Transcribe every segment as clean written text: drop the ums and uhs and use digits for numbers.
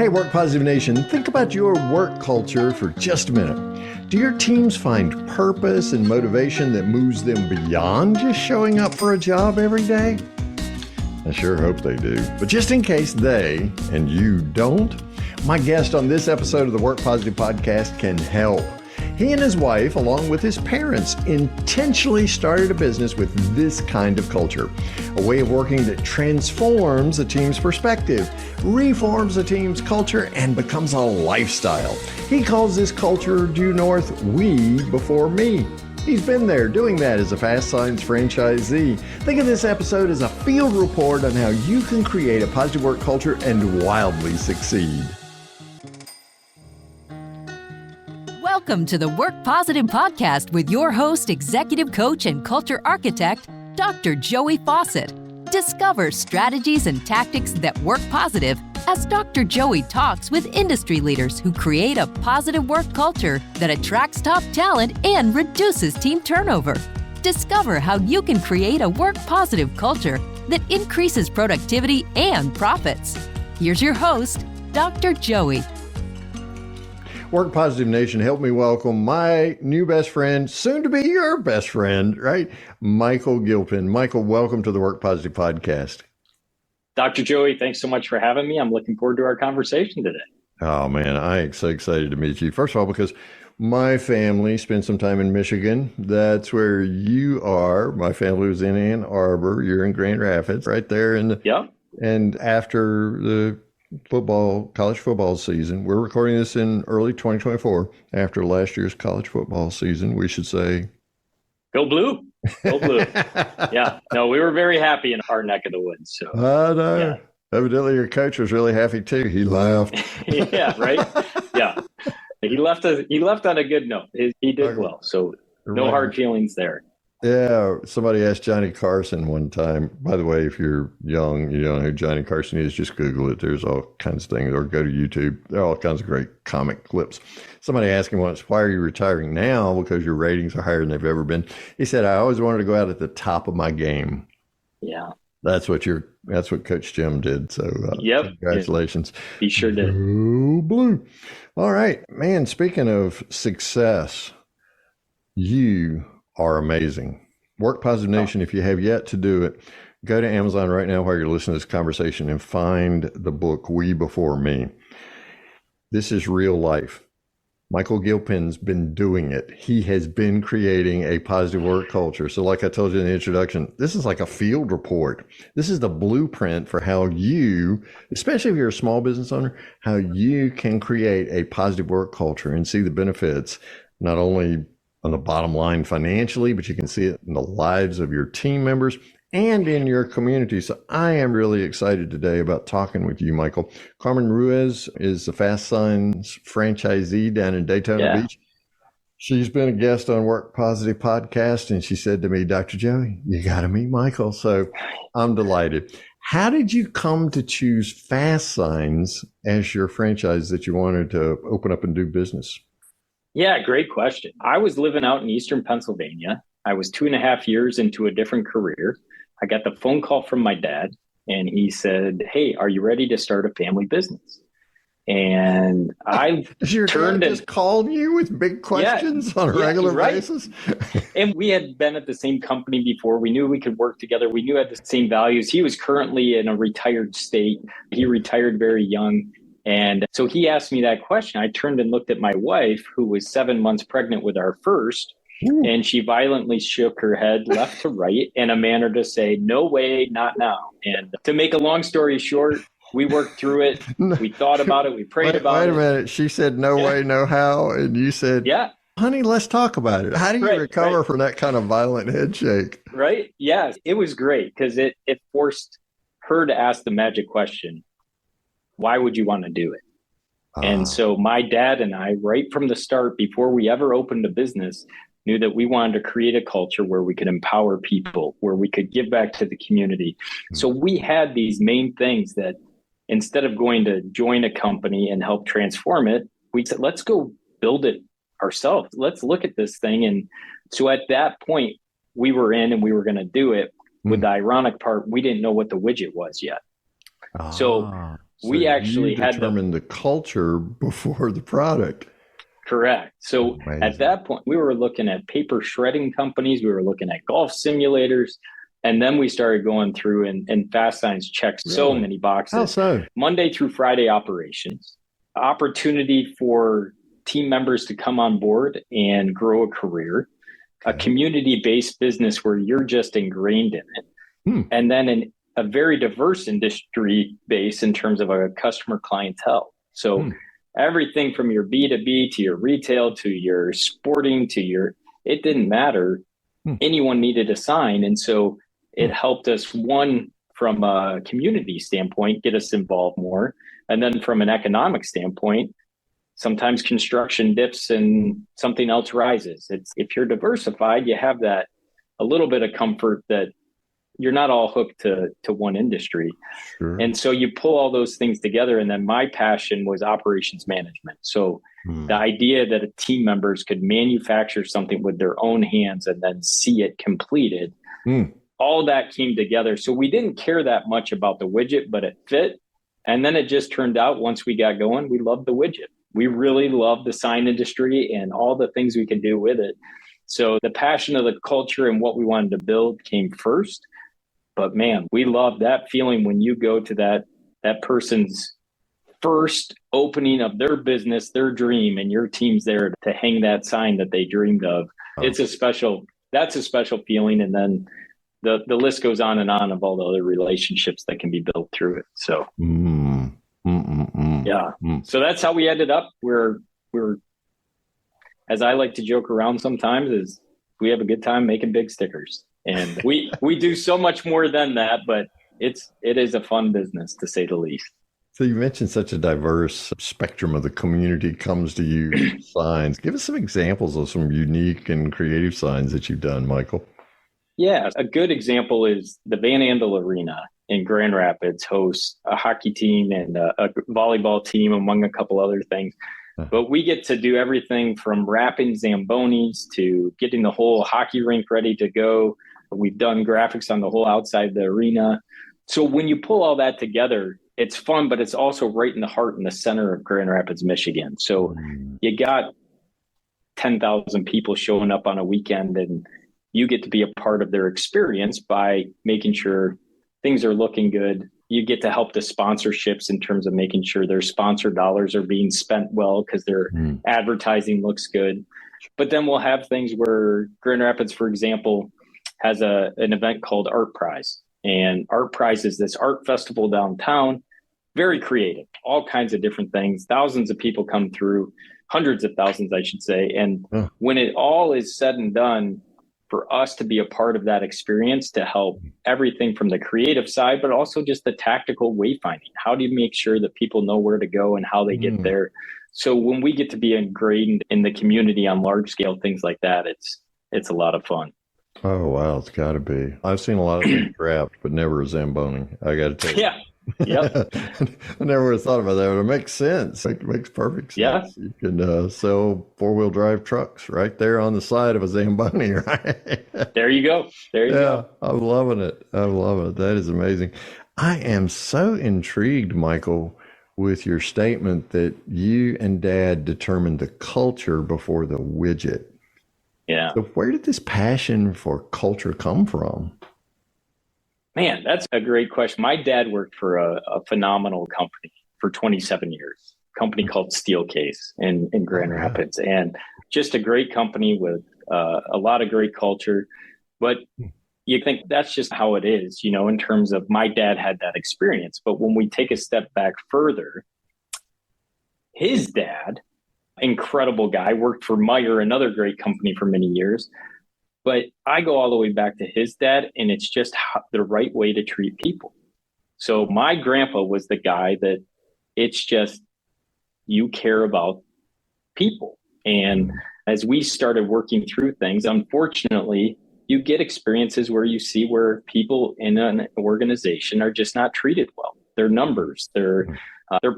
Hey, Work Positive Nation, think about your work culture for just a minute. Do your teams find purpose and motivation that moves them beyond just showing up for a job every day? I sure hope they do. But just in case they and you don't, my guest on this episode of the Work Positive Podcast can help. He and his wife, along with his parents, intentionally started a business with this kind of culture, a way of working that transforms a team's perspective, reforms a team's culture, and becomes a lifestyle. He calls this culture due north, we before me. He's been there doing that as a Fast Signs franchisee. Think of this episode as a field report on how you can create a positive work culture and wildly succeed. Welcome to the Work Positive Podcast with your host, executive coach, and culture architect, Dr. Joey Fawcett. Discover strategies and tactics that work positive as Dr. Joey talks with industry leaders who create a positive work culture that attracts top talent and reduces team turnover. Discover how you can create a work positive culture that increases productivity and profits. Here's your host, Dr. Joey. Work Positive Nation, help me welcome my new best friend, soon to be your best friend, right? Michael Gilpin. Michael, welcome to the Work Positive Podcast. Dr. Joey, thanks so much for having me. I'm looking forward to our conversation today. Oh, man, I am so excited to meet you. First of all, because my family spent some time in Michigan. That's where you are. My family was in Ann Arbor. You're in Grand Rapids, right there. And after the college football season, we're recording this in early 2024, after last year's college football season, we should say, Go Blue. Go Blue. Yeah. No, we were very happy in our neck of the woods. So I know. Yeah. Evidently your coach was really happy too. He laughed. Yeah, right. Yeah. He left on a good note. He did well. So no hard feelings there. Yeah, somebody asked Johnny Carson one time. By the way, if you're young, you don't know who Johnny Carson is, just Google it. There's all kinds of things, or go to YouTube. There are all kinds of great comic clips. Somebody asked him once, why are you retiring now? Because your ratings are higher than they've ever been. He said, I always wanted to go out at the top of my game. Yeah. That's what Coach Jim did. So congratulations. He sure did. Go Blue. All right, man, speaking of success, you are amazing. Work Positive Nation, if you have yet to do it, go to Amazon right now while you're listening to this conversation and find the book, We Before Me. This is real life. Michael Gilpin's been doing it. He has been creating a positive work culture. So like I told you in the introduction, this is like a field report. This is the blueprint for how you, especially if you're a small business owner, how you can create a positive work culture and see the benefits, not only on the bottom line financially, but you can see it in the lives of your team members and in your community. So I am really excited today about talking with you, Michael. Carmen Ruiz is the Fast Signs franchisee down in Daytona Beach. She's been a guest on Work Positive Podcast, and she said to me, Dr. Joey, you got to meet Michael. So I'm delighted. How did you come to choose Fast Signs as your franchise that you wanted to open up and do business? Yeah, great question. I was living out in Eastern Pennsylvania. I was 2.5 years into a different career. I got the phone call from my dad, and he said, hey, are you ready to start a family business? And I Your turned dad just called you with big questions on a regular basis? And we had been at the same company before. We knew we could work together. We knew we had the same values. He was currently in a retired state. He retired very young. And so he asked me that question. I turned and looked at my wife, who was 7 months pregnant with our first, and she violently shook her head left to right in a manner to say, no way, not now. And to make a long story short, we worked through it. We thought about it. We prayed about it. Wait a minute. She said, no way, no how. And you said, honey, let's talk about it. How do you recover from that kind of violent head shake? Right. Yeah, it was great because it forced her to ask the magic question. Why would you want to do it? And so my dad and I, right from the start, before we ever opened a business, knew that we wanted to create a culture where we could empower people, where we could give back to the community. So we had these main things that instead of going to join a company and help transform it, we said, let's go build it ourselves. Let's look at this thing. And so at that point, we were in and we were going to do it. With the ironic part, we didn't know what the widget was yet. So So we actually you had determined the culture before the product. Correct. So Amazing. at that point, we were looking at paper shredding companies. We were looking at golf simulators. And then we started going through and Fast Signs checked so Really? many boxes. How so? Monday through Friday operations, opportunity for team members to come on board and grow a career, a community-based business where you're just ingrained in it. And then a very diverse industry base in terms of a customer clientele. So everything from your B2B to your retail to your sporting to your, it didn't matter. Anyone needed a sign. And so it helped us, one, from a community standpoint, get us involved more. And then from an economic standpoint, sometimes construction dips and something else rises. It's, if you're diversified, you have that a little bit of comfort that you're not all hooked to one industry. Sure. And so you pull all those things together. And then my passion was operations management. So the idea that team members could manufacture something with their own hands and then see it completed, all that came together. So we didn't care that much about the widget, but it fit. And then it just turned out once we got going, we loved the widget. We really loved the sign industry and all the things we could do with it. So the passion of the culture and what we wanted to build came first. But man, we love that feeling when you go to that person's first opening of their business, their dream, and your team's there to hang that sign that they dreamed of. That's a special feeling. And then the list goes on and on of all the other relationships that can be built through it. So, So that's how we ended up. We're, as I like to joke around sometimes, is we have a good time making big stickers. And we do so much more than that, but it is a fun business, to say the least. So you mentioned such a diverse spectrum of the community comes to you signs. Give us some examples of some unique and creative signs that you've done, Michael. Yeah, a good example is the Van Andel Arena in Grand Rapids hosts a hockey team and a volleyball team, among a couple other things. But we get to do everything from wrapping Zambonis to getting the whole hockey rink ready to go. We've done graphics on the whole outside the arena. So when you pull all that together, it's fun, but it's also right in the heart and the center of Grand Rapids, Michigan. So you got 10,000 people showing up on a weekend, and you get to be a part of their experience by making sure things are looking good. You get to help the sponsorships in terms of making sure their sponsor dollars are being spent well because their advertising looks good. But then we'll have things where Grand Rapids, for example, has an event called Art Prize. And Art Prize is this art festival downtown, very creative, all kinds of different things. Thousands of people come through, hundreds of thousands, I should say. And when it all is said and done, for us to be a part of that experience to help everything from the creative side, but also just the tactical wayfinding. How do you make sure that people know where to go and how they get there? So when we get to be ingrained in the community on large scale, things like that, it's a lot of fun. Oh, wow. It's got to be. I've seen a lot of things wrapped, but never a Zamboni. I got to tell you. Yeah. Yep. I never would have thought about that, but it makes sense. It makes perfect sense. Yeah. You can sell four-wheel drive trucks right there on the side of a Zamboni, right? There you go. There you go. I'm loving it. I love it. That is amazing. I am so intrigued, Michael, with your statement that you and Dad determined the culture before the widget. Yeah. So where did this passion for culture come from? Man, that's a great question. My dad worked for a phenomenal company for 27 years, a company called Steelcase in Grand Rapids, and just a great company with a lot of great culture. But you think that's just how it is, you know, in terms of my dad had that experience. But when we take a step back further, his dad, incredible guy, worked for Meyer, another great company, for many years. But I go all the way back to his dad, and it's just the right way to treat people. So my grandpa was the guy that it's just, you care about people. And as we started working through things, unfortunately, you get experiences where you see where people in an organization are just not treated well. They're numbers. They're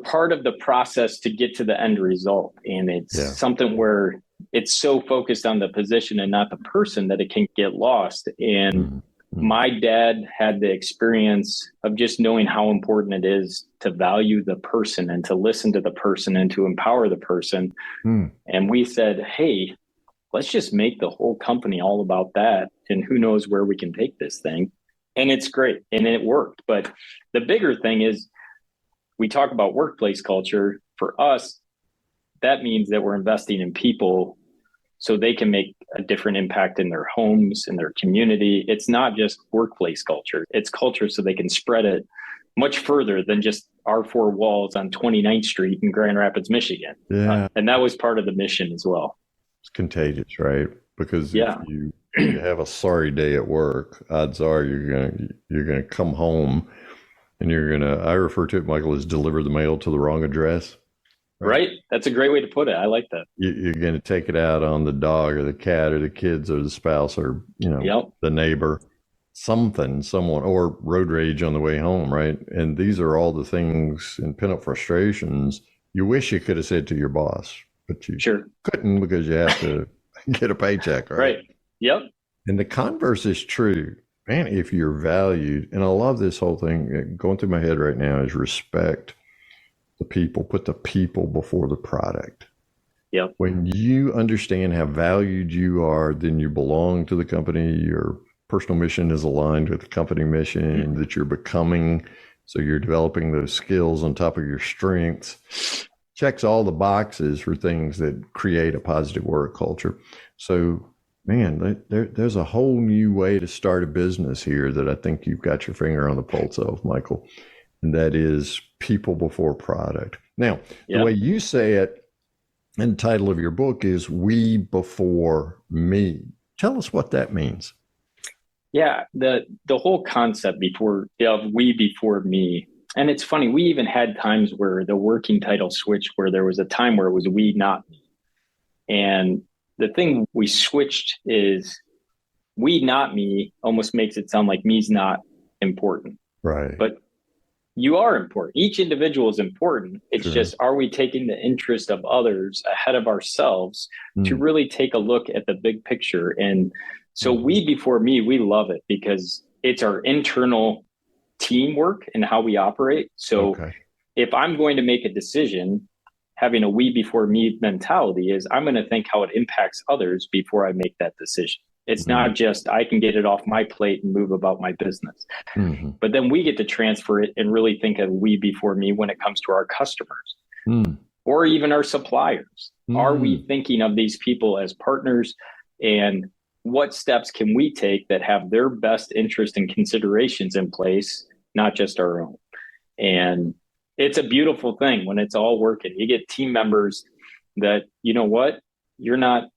part of the process to get to the end result. And it's something where it's so focused on the position and not the person that it can get lost. And My dad had the experience of just knowing how important it is to value the person and to listen to the person and to empower the person. And we said, hey, let's just make the whole company all about that. And who knows where we can take this thing. And it's great. And it worked. But the bigger thing is, we talk about workplace culture. For us, that means that we're investing in people so they can make a different impact in their homes, in their community. It's not just workplace culture. It's culture so they can spread it much further than just our four walls on 29th Street in Grand Rapids, Michigan. Yeah. And that was part of the mission as well. It's contagious, right? Because if you have a sorry day at work, odds are you're gonna come home and I refer to it, Michael, as deliver the mail to the wrong address. Right. That's a great way to put it. I like that. You're going to take it out on the dog or the cat or the kids or the spouse or, the neighbor, someone, or road rage on the way home, right? And these are all the things and pent-up frustrations you wish you could have said to your boss, but you couldn't because you have to get a paycheck, right? Right. Yep. And the converse is true. Man, if you're valued, and I love this whole thing going through my head right now is respect the people, put the people before the product. Yep. When you understand how valued you are, then you belong to the company. Your personal mission is aligned with the company mission that you're becoming. So you're developing those skills on top of your strengths. Checks all the boxes for things that create a positive work culture. So, man, there's a whole new way to start a business here that I think you've got your finger on the pulse of, Michael. And that is people before product. Now, the way you say it, and the title of your book is We Before Me. Tell us what that means. Yeah, the whole concept of we before me. And it's funny, we even had times where the working title switched, where there was a time where it was we, not me. And the thing we switched is we, not me, almost makes it sound like me's not important. Right. But you are important. Each individual is important. It's just, are we taking the interest of others ahead of ourselves to really take a look at the big picture? And so we before me, we love it because it's our internal teamwork and how we operate. So if I'm going to make a decision, having a we before me mentality is I'm going to think how it impacts others before I make that decision. It's not just I can get it off my plate and move about my business. But then we get to transfer it and really think of we before me when it comes to our customers or even our suppliers. Are we thinking of these people as partners, and what steps can we take that have their best interest and considerations in place, not just our own? And it's a beautiful thing when it's all working. You get team members that, you know what, you're not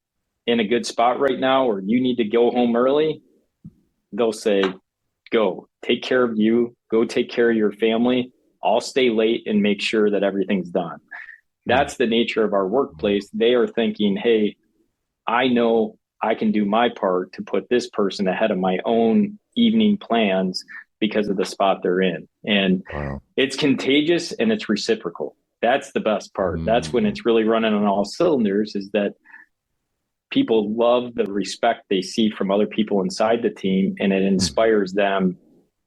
in a good spot right now, or you need to go home early. They'll say, go take care of you, go take care of your family. I'll stay late and make sure that everything's done. That's the nature of our workplace. They are thinking, hey, I know I can do my part to put this person ahead of my own evening plans because of the spot they're in. And it's contagious and it's reciprocal. That's the best part. That's when it's really running on all cylinders, is that people love the respect they see from other people inside the team, and it inspires them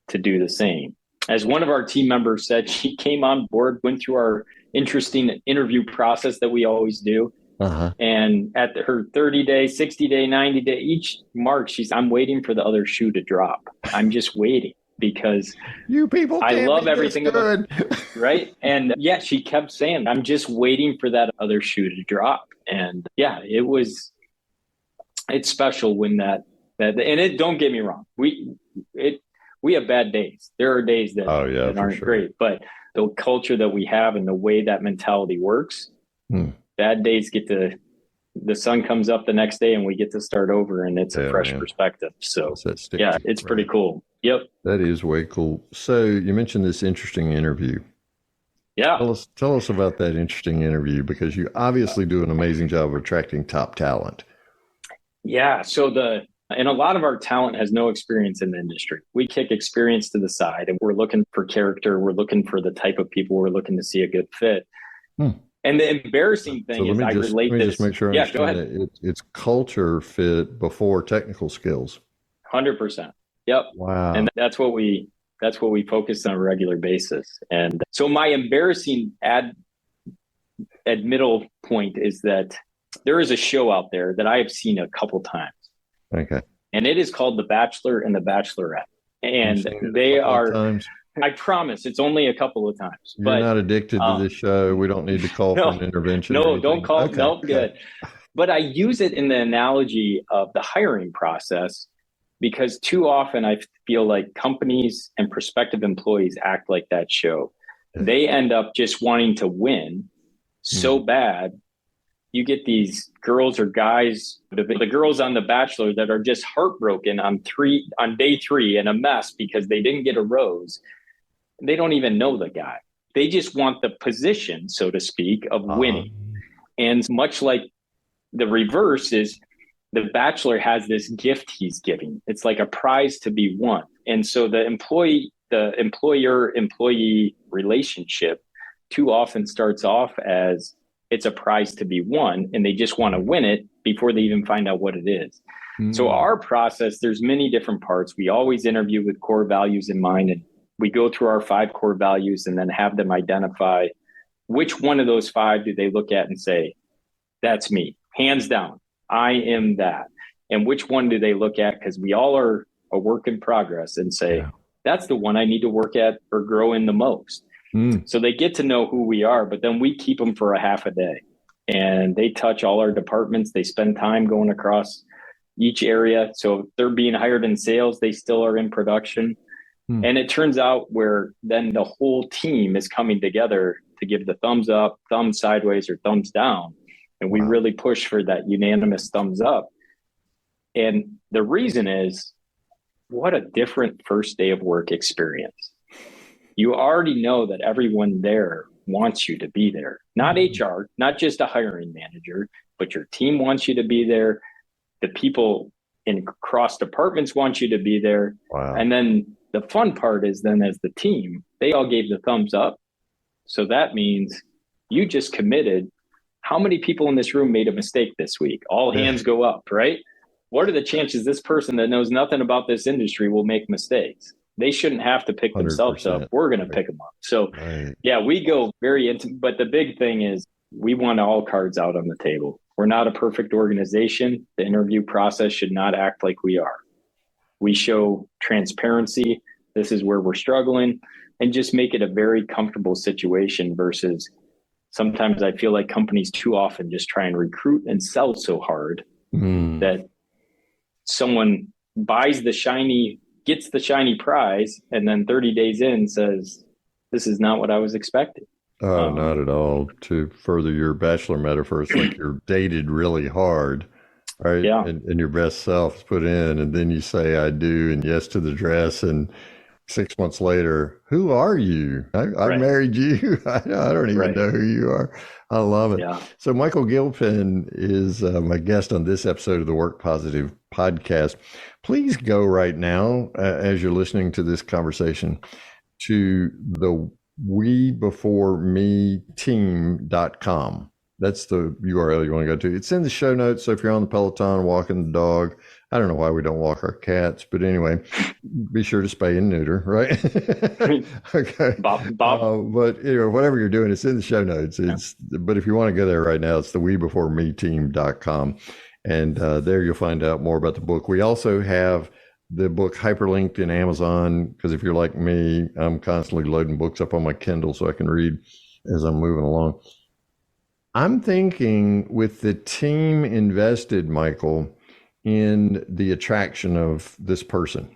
to do the same. As one of our team members said, she came on board, went through our interesting interview process that we always do. And at her 30-day, 60-day, 90-day, each mark, I'm waiting for the other shoe to drop. I'm just waiting because you people I love everything about it. Right. And she kept saying, I'm just waiting for that other shoe to drop. And it's special when that and it, don't get me wrong. We have bad days. There are days that aren't great, but the culture that we have and the way that mentality works, bad days the sun comes up the next day and we get to start over, and it's a fresh perspective. So it's pretty cool. Yep. That is way cool. So you mentioned this interesting interview. Yeah. Tell us about that interesting interview, because you obviously do an amazing job of attracting top talent. Yeah. So and a lot of our talent has no experience in the industry. We kick experience to the side, and we're looking for character. We're looking for the type of people we're looking to see a good fit. And the embarrassing thing is let me just make sure I understand it. It's culture fit before technical skills. 100%. Yep. Wow. And that's what we focus on a regular basis. And so my embarrassing middle point is that there is a show out there that I have seen a couple times. Okay. And it is called The Bachelor and the Bachelorette. And they are, I promise it's only a couple of times. You're not addicted to this show. We don't need to call for an intervention. No, don't call. Okay. No, good. But I use it in the analogy of the hiring process, because too often I feel like companies and prospective employees act like that show. Yeah. They end up just wanting to win so bad. You get these girls or guys, the girls on The Bachelor, that are just heartbroken on day 3 and a mess because they didn't get a rose. They don't even know the guy. They just want the position, so to speak, of winning. And much like the reverse is, the Bachelor has this gift he's giving. It's like a prize to be won. And so the employer-employee relationship too often starts off as it's a prize to be won, and they just want to win it before they even find out what it is. So our process, there's many different parts. We always interview with core values in mind, and we go through our 5 core values and then have them identify which one of those 5 do they look at and say, that's me, hands down, I am that. And which one do they look at, because we all are a work in progress, and say, that's the one I need to work at or grow in the most. So they get to know who we are, but then we keep them for a half a day, and they touch all our departments. They spend time going across each area. So if they're being hired in sales, they still are in production. And it turns out where then the whole team is coming together to give the thumbs up, thumbs sideways, or thumbs down. And we really push for that unanimous thumbs up. And the reason is, what a different first day of work experience. You already know that everyone there wants you to be there. Not HR, not just a hiring manager, but your team wants you to be there. The people in cross departments want you to be there. Wow. And then the fun part is then, as the team, they all gave the thumbs up. So that means you just committed. How many people in this room made a mistake this week? All hands go up, right? What are the chances this person that knows nothing about this industry will make mistakes? They shouldn't have to pick themselves up. We're going to pick them up. So we go very intimate. But the big thing is, we want all cards out on the table. We're not a perfect organization. The interview process should not act like we are. We show transparency. This is where we're struggling, and just make it a very comfortable situation, versus sometimes I feel like companies too often just try and recruit and sell so hard that someone gets the shiny prize, and then 30 days in says, this is not what I was expecting. Not at all. To further your Bachelor metaphor, it's like you're dated really hard, right? Yeah. And your best self is put in, and then you say, I do, and yes to the dress. And 6 months later, who are you? I married you. I don't even know who you are. I love it. Yeah. So Michael Gilpin is my guest on this episode of the Work Positive podcast. Please go right now, as you're listening to this conversation, to the webeforemeteam.com. That's the URL you want to go to. It's in the show notes. So if you're on the Peloton walking the dog, I don't know why we don't walk our cats, but anyway, be sure to spay and neuter, right? Okay. Bob. But anyway, whatever you're doing, it's in the show notes. But if you want to go there right now, it's the webeforemeteam.com. And there you'll find out more about the book. We also have the book hyperlinked in Amazon, because if you're like me, I'm constantly loading books up on my Kindle so I can read as I'm moving along. I'm thinking, with the team invested, Michael, in the attraction of this person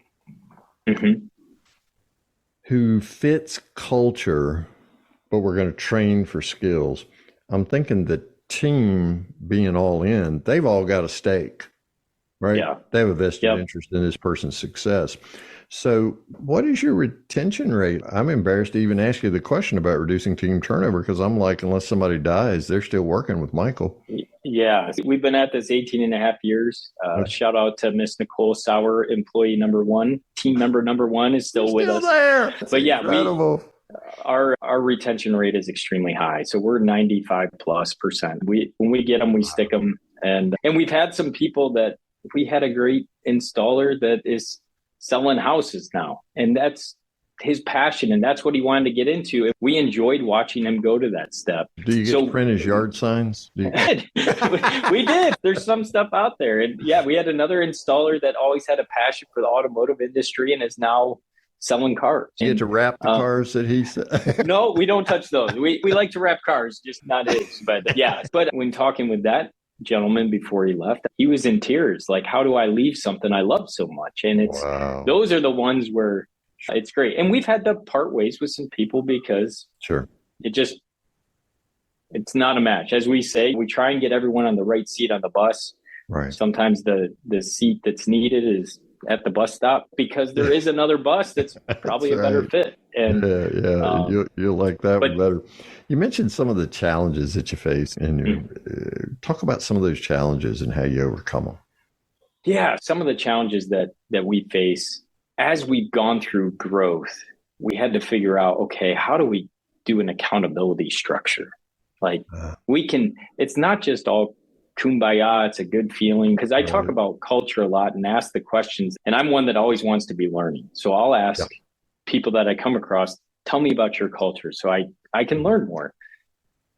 who fits culture, but we're going to train for skills. I'm thinking the team being all in, they've all got a stake, right? Yeah. They have a vested interest in this person's success. So what is your retention rate? I'm embarrassed to even ask you the question about reducing team turnover, because I'm like, unless somebody dies, they're still working with Michael. Yeah, we've been at this 18 and a half years. Shout out to Miss Nicole Sauer, employee number 1. Team member number 1 is still with us. There. But yeah, our retention rate is extremely high. So we're 95+%. When we get them, we stick them. And we've had some people that, if we had a great installer that is selling houses now. And that's his passion. And that's what he wanted to get into. We enjoyed watching him go to that step. Do you get to print his yard signs? We did. There's some stuff out there. And yeah, we had another installer that always had a passion for the automotive industry and is now selling cars. You get to wrap the cars that he said? No, we don't touch those. We like to wrap cars, just not his. But yeah, but when talking with that gentleman before he left, he was in tears. Like, how do I leave something I love so much? And it's those are the ones where it's great. And we've had to part ways with some people because it's not a match. As we say, we try and get everyone on the right seat on the bus. Right. Sometimes the seat that's needed is at the bus stop because there is another bus that's probably a better fit. And you'll like that one better. You mentioned some of the challenges that you face, and talk about some of those challenges and how you overcome them. Yeah, some of the challenges that we face as we've gone through growth, we had to figure out, okay, how do we do an accountability structure? Like it's not just all kumbaya, it's a good feeling. Because I talk about culture a lot and ask the questions. And I'm one that always wants to be learning. So I'll ask people that I come across, tell me about your culture so I can learn more.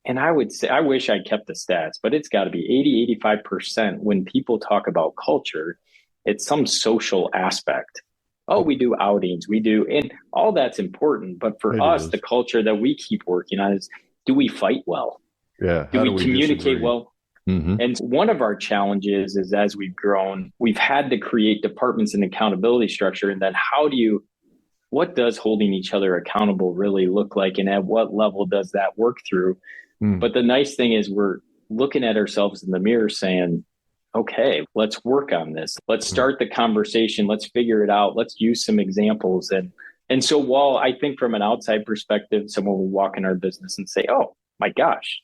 And I would say, I wish I kept the stats, but it's got to be 80-85% when people talk about culture, it's some social aspect. Oh, we do outings, and all that's important. But for us, the culture that we keep working on is, do we fight well? Yeah. Do we communicate well? Mm-hmm. And one of our challenges is as we've grown, we've had to create departments and accountability structure. And then what does holding each other accountable really look like? And at what level does that work through? But the nice thing is we're looking at ourselves in the mirror saying, okay, let's work on this. Let's start the conversation. Let's figure it out. Let's use some examples. And so while I think from an outside perspective, someone will walk in our business and say, oh my gosh,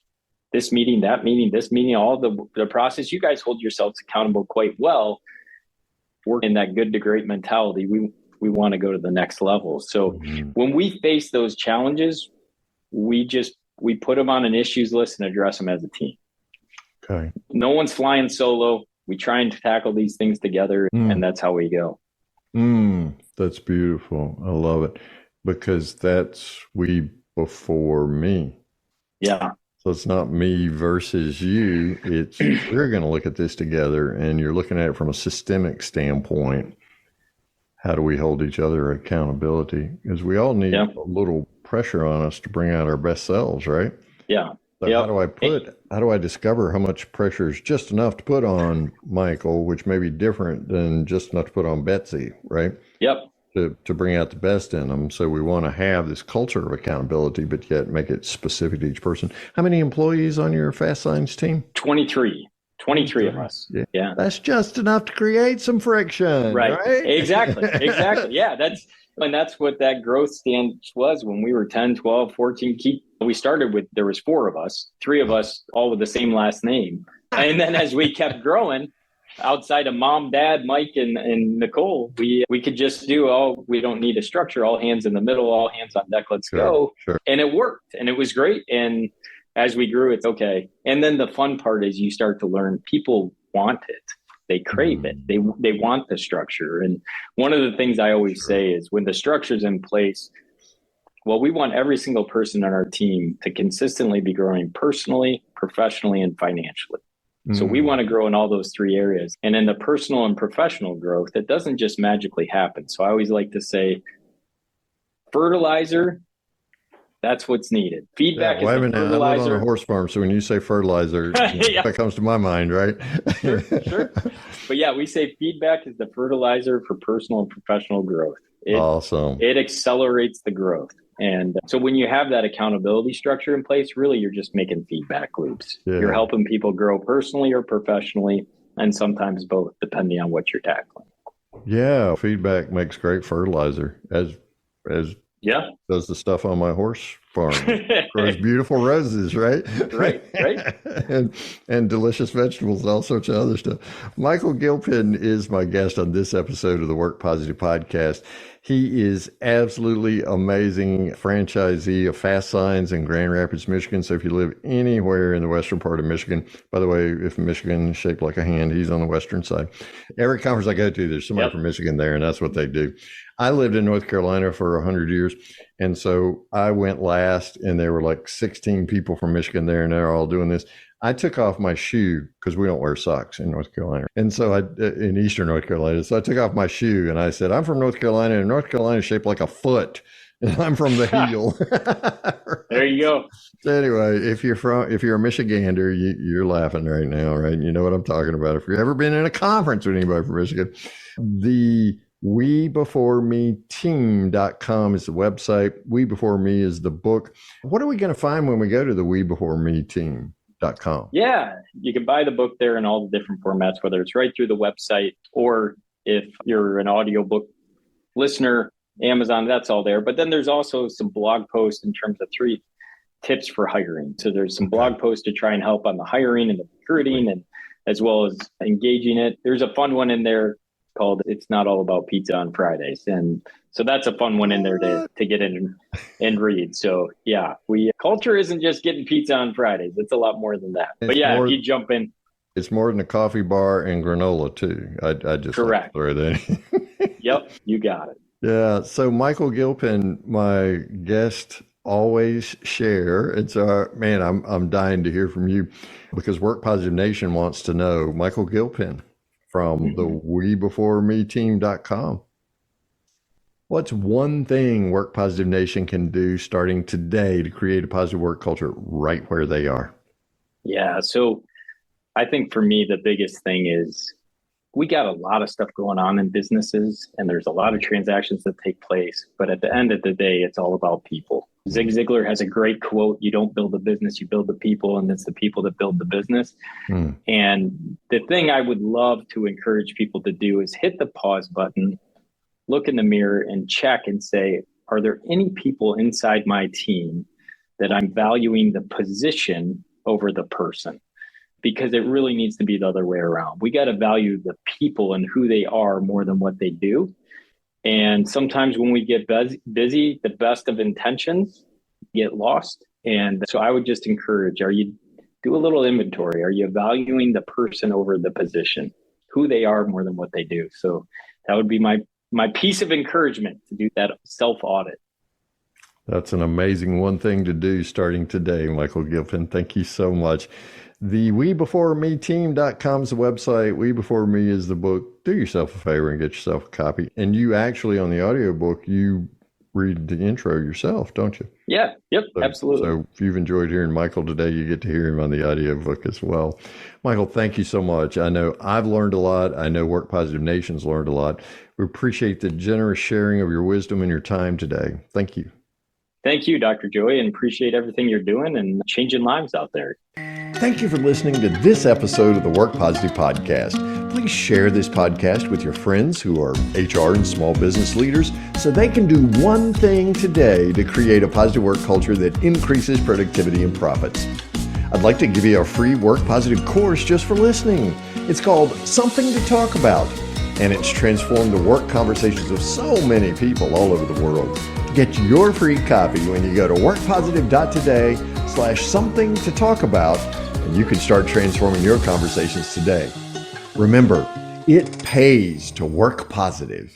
this meeting, that meeting, this meeting, all the process, you guys hold yourselves accountable quite well. We're in that good to great mentality. We want to go to the next level. So when we face those challenges, we put them on an issues list and address them as a team. Okay. No one's flying solo. We try and tackle these things together, and that's how we go. That's beautiful. I love it, because that's we before me. Yeah. So it's not me versus you. It's we're going to look at this together, and you're looking at it from a systemic standpoint. How do we hold each other accountability? Because we all need a little pressure on us to bring out our best selves, right? Yeah. So how do I discover how much pressure is just enough to put on Michael, which may be different than just enough to put on Betsy, right? Yep. To bring out the best in them. So we want to have this culture of accountability, but yet make it specific to each person. How many employees on your Fast Signs team? 23 of us. Yeah. That's just enough to create some friction. Right? Exactly. Yeah. That's what that growth stance was when we were 10, 12, 14. We started with, there was 4 of us, 3 of us, all with the same last name. And then as we kept growing, outside of mom, dad, Mike, and Nicole, we could just do, we don't need a structure, all hands in the middle, all hands on deck, let's go. Sure. And it worked, and it was great. And as we grew, it's okay. And then the fun part is you start to learn people want it. They crave it. They want the structure. And one of the things I always say is when the structure's in place, we want every single person on our team to consistently be growing personally, professionally, and financially. So we want to grow in all those 3 areas. And in the personal and professional growth, it doesn't just magically happen. So I always like to say, fertilizer, that's what's needed. Feedback is the fertilizer. I live on a horse farm, so when you say fertilizer, that comes to my mind, right? Sure. But yeah, we say feedback is the fertilizer for personal and professional growth. Awesome. It accelerates the growth. And so when you have that accountability structure in place, really, you're just making feedback loops. Yeah. You're helping people grow personally or professionally, and sometimes both, depending on what you're tackling. Yeah, feedback makes great fertilizer. As Yeah. Does the stuff on my horse farm. Grows beautiful roses, right? Right. and delicious vegetables and all sorts of other stuff. Michael Gilpin is my guest on this episode of the Work Positive podcast. He is absolutely amazing franchisee of Fast Signs in Grand Rapids, Michigan. So if you live anywhere in the western part of Michigan, by the way, if Michigan is shaped like a hand, he's on the western side. Every conference I go to, there's somebody from Michigan there, and that's what they do. I lived in North Carolina for 100 years. And so I went last, and there were like 16 people from Michigan there, and they're all doing this. I took off my shoe because we don't wear socks in North Carolina. And so in Eastern North Carolina. So I took off my shoe and I said, I'm from North Carolina, and North Carolina is shaped like a foot. And I'm from the heel. There you go. So anyway, if you're a Michigander, you're laughing right now, right? You know what I'm talking about. If you've ever been in a conference with anybody from Michigan, the WeBeforeMeTeam.com is the website. We Before Me is the book. What are we going to find when we go to the WeBeforeMeTeam.com? Yeah, you can buy the book there in all the different formats, whether it's right through the website, or if you're an audiobook listener, Amazon, that's all there. But then there's also some blog posts in terms of 3 tips for hiring. So there's some blog posts to try and help on the hiring and the recruiting, and as well as engaging it. There's a fun one in there called It's Not All About Pizza on Fridays. And so that's a fun one in there to get in and read. So yeah, culture isn't just getting pizza on Fridays. It's a lot more than that. But yeah, if you jump in. It's more than a coffee bar and granola too. I just correct. Like to throw that in. Yep, you got it. Yeah. So Michael Gilpin, my guest, always share. And so, man, I'm dying to hear from you, because Work Positive Nation wants to know, Michael Gilpin from the WeBeforeMeTeam.com. What's one thing Work Positive Nation can do starting today to create a positive work culture right where they are? Yeah. So I think for me, the biggest thing is we got a lot of stuff going on in businesses, and there's a lot of transactions that take place. But at the end of the day, it's all about people. Zig Ziglar has a great quote: you don't build the business, you build the people, and it's the people that build the business. And the thing I would love to encourage people to do is hit the pause button, look in the mirror and check and say, are there any people inside my team that I'm valuing the position over the person? Because it really needs to be the other way around. We got to value the people and who they are more than what they do. And sometimes when we get busy, the best of intentions get lost. And so I would just encourage, do a little inventory. Are you valuing the person over the position, who they are more than what they do? So that would be my piece of encouragement, to do that self-audit. That's an amazing one thing to do starting today, Michael Gilpin. Thank you so much. The WeBeforeMeTeam.com is the website. We Before Me is the book. Do yourself a favor and get yourself a copy. And you actually, on the audiobook, you read the intro yourself, don't you? Yeah. Yep. Absolutely. So if you've enjoyed hearing Michael today, you get to hear him on the audiobook as well. Michael, thank you so much. I know I've learned a lot. I know Work Positive Nation's learned a lot. We appreciate the generous sharing of your wisdom and your time today. Thank you. Thank you, Dr. Joey, and appreciate everything you're doing and changing lives out there. Thank you for listening to this episode of the Work Positive Podcast. Please share this podcast with your friends who are HR and small business leaders so they can do one thing today to create a positive work culture that increases productivity and profits. I'd like to give you a free Work Positive course just for listening. It's called Something to Talk About, and it's transformed the work conversations of so many people all over the world. Get your free copy when you go to workpositive.today/something to talk about, and you can start transforming your conversations today. Remember, it pays to work positive.